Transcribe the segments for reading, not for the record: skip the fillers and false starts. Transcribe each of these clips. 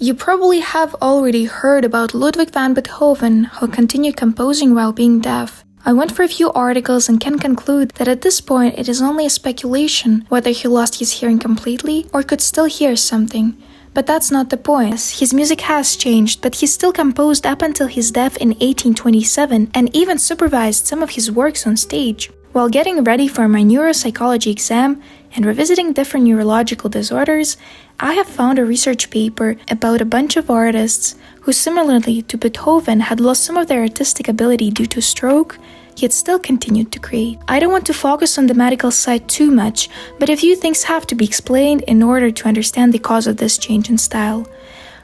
You probably have already heard about Ludwig van Beethoven, who continued composing while being deaf. I went for a few articles and can conclude that at this point it is only a speculation whether he lost his hearing completely or could still hear something. But that's not the point. His music has changed, but he still composed up until his death in 1827 and even supervised some of his works on stage. While getting ready for my neuropsychology exam and revisiting different neurological disorders, I have found a research paper about a bunch of artists who, similarly to Beethoven, had lost some of their artistic ability due to stroke, yet still continued to create. I don't want to focus on the medical side too much, but a few things have to be explained in order to understand the cause of this change in style.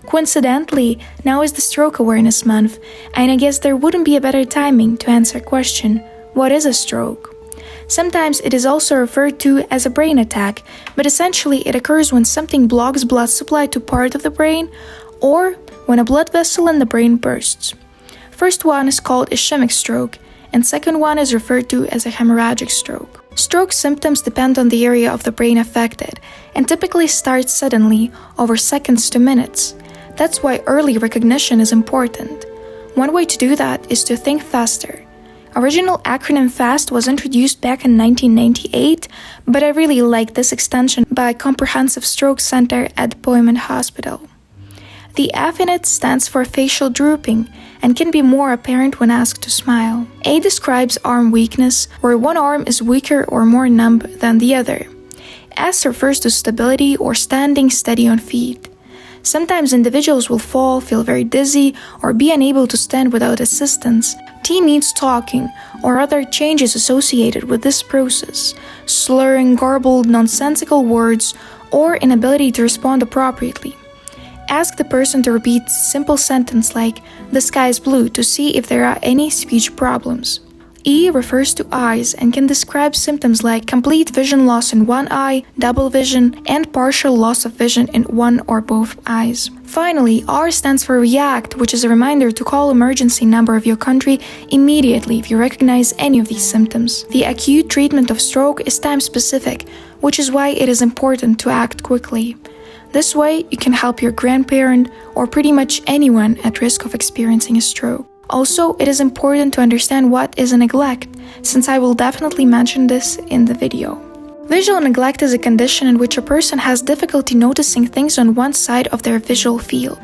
Coincidentally, now is the Stroke Awareness Month, and I guess there wouldn't be a better timing to answer a question: what is a stroke? Sometimes it is also referred to as a brain attack, but essentially it occurs when something blocks blood supply to part of the brain, or when a blood vessel in the brain bursts. First one is called ischemic stroke, and second one is referred to as a hemorrhagic stroke. Stroke symptoms depend on the area of the brain affected, and typically start suddenly, over seconds to minutes. That's why early recognition is important. One way to do that is to think faster. Original acronym FAST was introduced back in 1998, but I really like this extension by Comprehensive Stroke Center at Boyman Hospital. The F in it stands for facial drooping and can be more apparent when asked to smile. A describes arm weakness, where one arm is weaker or more numb than the other. S refers to stability or standing steady on feet. Sometimes individuals will fall, feel very dizzy, or be unable to stand without assistance. T means talking, or other changes associated with this process, slurring, garbled, nonsensical words, or inability to respond appropriately. Ask the person to repeat a simple sentence like, "The sky is blue," to see if there are any speech problems. E refers to eyes and can describe symptoms like complete vision loss in one eye, double vision, and partial loss of vision in one or both eyes. Finally, R stands for react, which is a reminder to call emergency number of your country immediately if you recognize any of these symptoms. The acute treatment of stroke is time-specific, which is why it is important to act quickly. This way, you can help your grandparent or pretty much anyone at risk of experiencing a stroke. Also, it is important to understand what is a neglect, since I will definitely mention this in the video. Visual neglect is a condition in which a person has difficulty noticing things on one side of their visual field.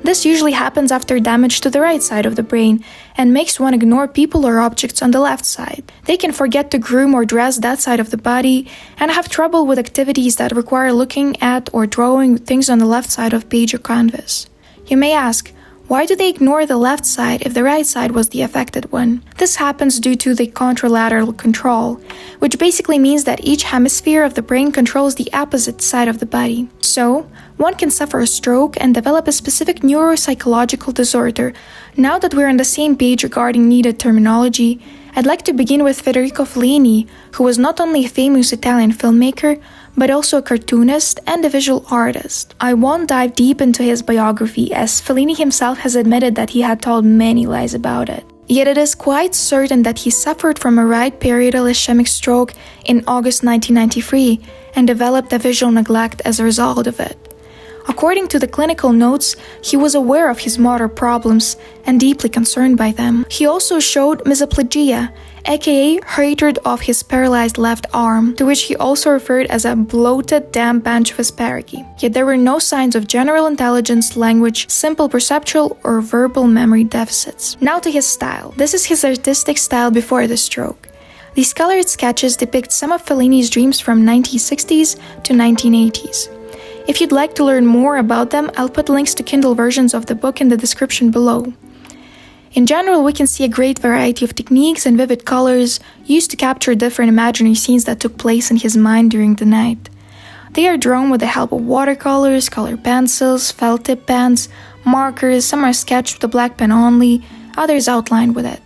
This usually happens after damage to the right side of the brain and makes one ignore people or objects on the left side. They can forget to groom or dress that side of the body and have trouble with activities that require looking at or drawing things on the left side of page or canvas. You may ask, why do they ignore the left side if the right side was the affected one? This happens due to the contralateral control, which basically means that each hemisphere of the brain controls the opposite side of the body. So, one can suffer a stroke and develop a specific neuropsychological disorder. Now that we're on the same page regarding needed terminology, I'd like to begin with Federico Fellini, who was not only a famous Italian filmmaker, but also a cartoonist and a visual artist. I won't dive deep into his biography, as Fellini himself has admitted that he had told many lies about it. Yet it is quite certain that he suffered from a right parietal ischemic stroke in August 1993 and developed a visual neglect as a result of it. According to the clinical notes, he was aware of his motor problems and deeply concerned by them. He also showed Hemiplegia, aka hatred of his paralyzed left arm, to which he also referred as a bloated, damp bunch of asparagus. Yet there were no signs of general intelligence, language, simple perceptual, or verbal memory deficits. Now to his style. This is his artistic style before the stroke. These colored sketches depict some of Fellini's dreams from 1960s to 1980s. If you'd like to learn more about them, I'll put links to Kindle versions of the book in the description below. In general, we can see a great variety of techniques and vivid colors used to capture different imaginary scenes that took place in his mind during the night. They are drawn with the help of watercolors, color pencils, felt tip pens, markers. Some are sketched with a black pen only, others outlined with it.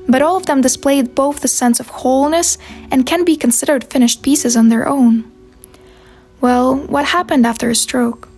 But all of them display both the sense of wholeness and can be considered finished pieces on their own. Well, what happened after a stroke?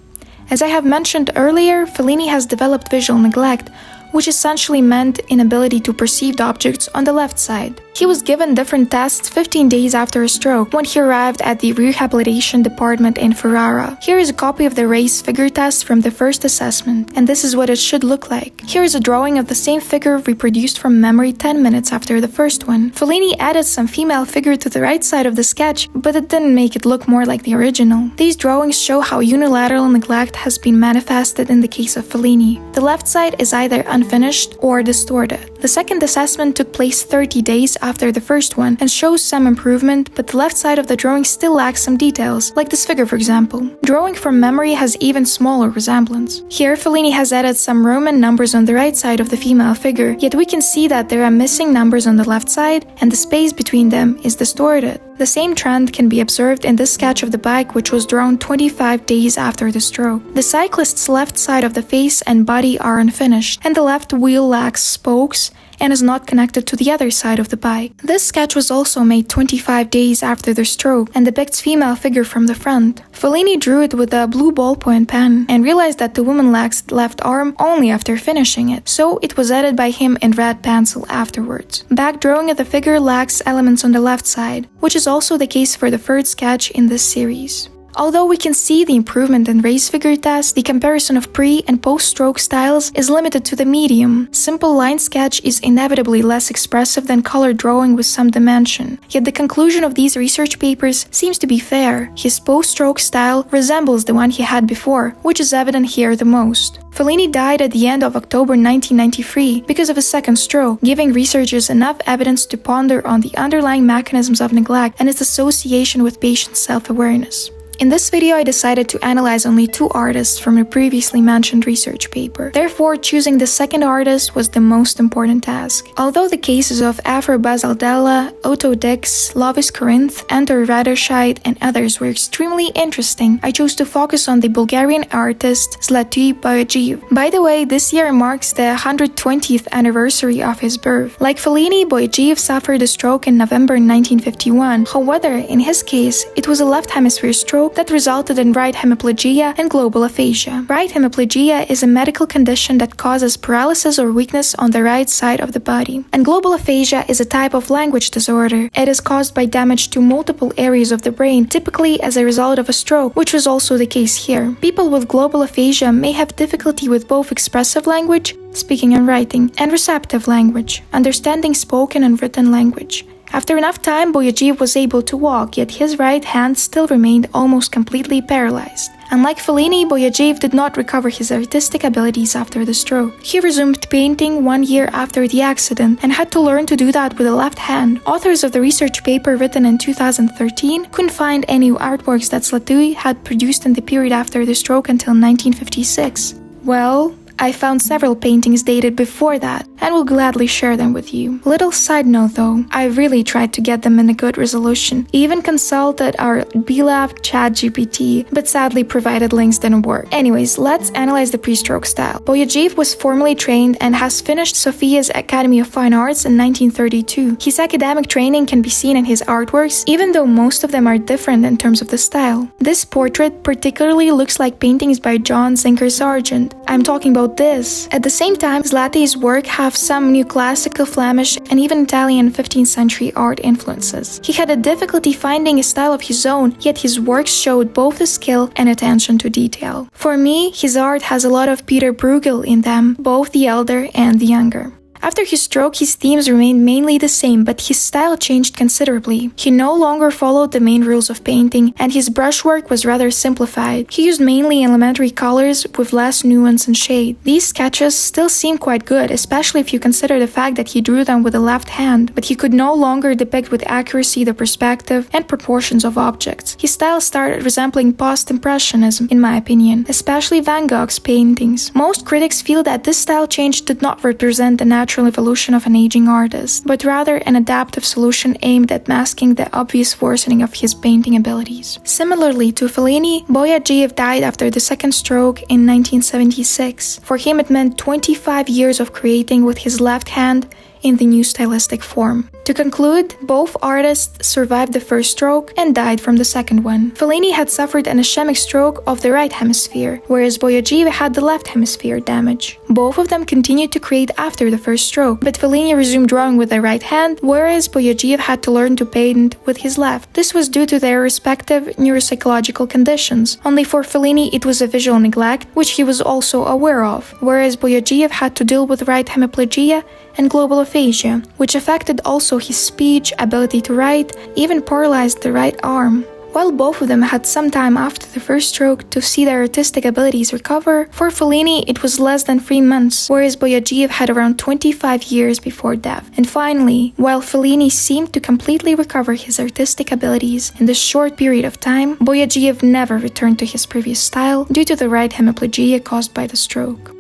As I have mentioned earlier, Fellini has developed visual neglect, which essentially meant inability to perceive objects on the left side. He was given different tests 15 days after a stroke when he arrived at the rehabilitation department in Ferrara. Here is a copy of the race figure test from the first assessment, and this is what it should look like. Here is a drawing of the same figure reproduced from memory 10 minutes after the first one. Fellini added some female figure to the right side of the sketch, but it didn't make it look more like the original. These drawings show how unilateral neglect has been manifested in the case of Fellini. The left side is either unfinished or distorted. The second assessment took place 30 days after the first one and shows some improvement, but the left side of the drawing still lacks some details, like this figure for example. Drawing from memory has even smaller resemblance. Here Fellini has added some Roman numbers on the right side of the female figure, yet we can see that there are missing numbers on the left side and the space between them is distorted. The same trend can be observed in this sketch of the bike, which was drawn 25 days after the stroke. The cyclist's left side of the face and body are unfinished, and the left wheel lacks spokes and is not connected to the other side of the bike. This sketch was also made 25 days after the stroke and depicts female figure from the front. Fellini drew it with a blue ballpoint pen and realized that the woman lacks left arm only after finishing it, so it was added by him in red pencil afterwards. Back drawing of the figure lacks elements on the left side, which is also the case for the third sketch in this series. Although we can see the improvement in race figure test, the comparison of pre- and post-stroke styles is limited to the medium. Simple line sketch is inevitably less expressive than color drawing with some dimension. Yet the conclusion of these research papers seems to be fair. His post-stroke style resembles the one he had before, which is evident here the most. Fellini died at the end of October 1993 because of a second stroke, giving researchers enough evidence to ponder on the underlying mechanisms of neglect and its association with patient self-awareness. In this video, I decided to analyze only two artists from a previously mentioned research paper. Therefore, choosing the second artist was the most important task. Although the cases of Afro Basaldella, Otto Dix, Lovis Corinth, Anton Radoscheit, and others were extremely interesting, I chose to focus on the Bulgarian artist Zlatui Boyajiv. By the way, this year marks the 120th anniversary of his birth. Like Fellini, Boyajiv suffered a stroke in November 1951. However, in his case, it was a left hemisphere stroke that resulted in right hemiplegia and global aphasia. Right hemiplegia is a medical condition that causes paralysis or weakness on the right side of the body. And global aphasia is a type of language disorder. It is caused by damage to multiple areas of the brain, typically as a result of a stroke, which was also the case here. People with global aphasia may have difficulty with both expressive language, speaking and writing, and receptive language, understanding spoken and written language. After enough time, Boyajiv was able to walk, yet his right hand still remained almost completely paralyzed. Unlike Fellini, Boyajiv did not recover his artistic abilities after the stroke. He resumed painting 1 year after the accident and had to learn to do that with the left hand. Authors of the research paper written in 2013 couldn't find any artworks that Zlatui had produced in the period after the stroke until 1956. Well, I found several paintings dated before that, and will gladly share them with you. Little side note though, I really tried to get them in a good resolution, even consulted our beloved ChatGPT, but sadly provided links didn't work. Anyways, let's analyze the pre-stroke style. Boyajiv was formally trained and has finished Sofia's Academy of Fine Arts in 1932. His academic training can be seen in his artworks, even though most of them are different in terms of the style. This portrait particularly looks like paintings by John Zinker Sargent. I'm talking about this. At the same time, Zlati's work have some neoclassical, Flemish, and even Italian 15th century art influences. He had a difficulty finding a style of his own, yet his works showed both the skill and attention to detail. For me, his art has a lot of Peter Bruegel in them, both the elder and the younger. After his stroke, his themes remained mainly the same, but his style changed considerably. He no longer followed the main rules of painting, and his brushwork was rather simplified. He used mainly elementary colors with less nuance and shade. These sketches still seem quite good, especially if you consider the fact that he drew them with the left hand, but he could no longer depict with accuracy the perspective and proportions of objects. His style started resembling post-impressionism, in my opinion, especially Van Gogh's paintings. Most critics feel that this style change did not represent the natural evolution of an aging artist, but rather an adaptive solution aimed at masking the obvious worsening of his painting abilities. Similarly to Fellini, Boyajiv died after the second stroke in 1976. For him, it meant 25 years of creating with his left hand in the new stylistic form. To conclude, both artists survived the first stroke and died from the second one. Fellini had suffered an ischemic stroke of the right hemisphere, whereas Boyajiv had the left hemisphere damage. Both of them continued to create after the first stroke, but Fellini resumed drawing with the right hand, whereas Boyajiv had to learn to paint with his left. This was due to their respective neuropsychological conditions. Only for Fellini it was a visual neglect, which he was also aware of, whereas Boyajiv had to deal with right hemiplegia and global aphasia, which affected also his speech, ability to write, even paralyzed the right arm. While both of them had some time after the first stroke to see their artistic abilities recover, for Fellini it was less than 3 months, whereas Boyajiv had around 25 years before death. And finally, while Fellini seemed to completely recover his artistic abilities in this short period of time, Boyajiv never returned to his previous style due to the right hemiplegia caused by the stroke.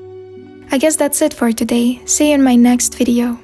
I guess that's it for today. See you in my next video.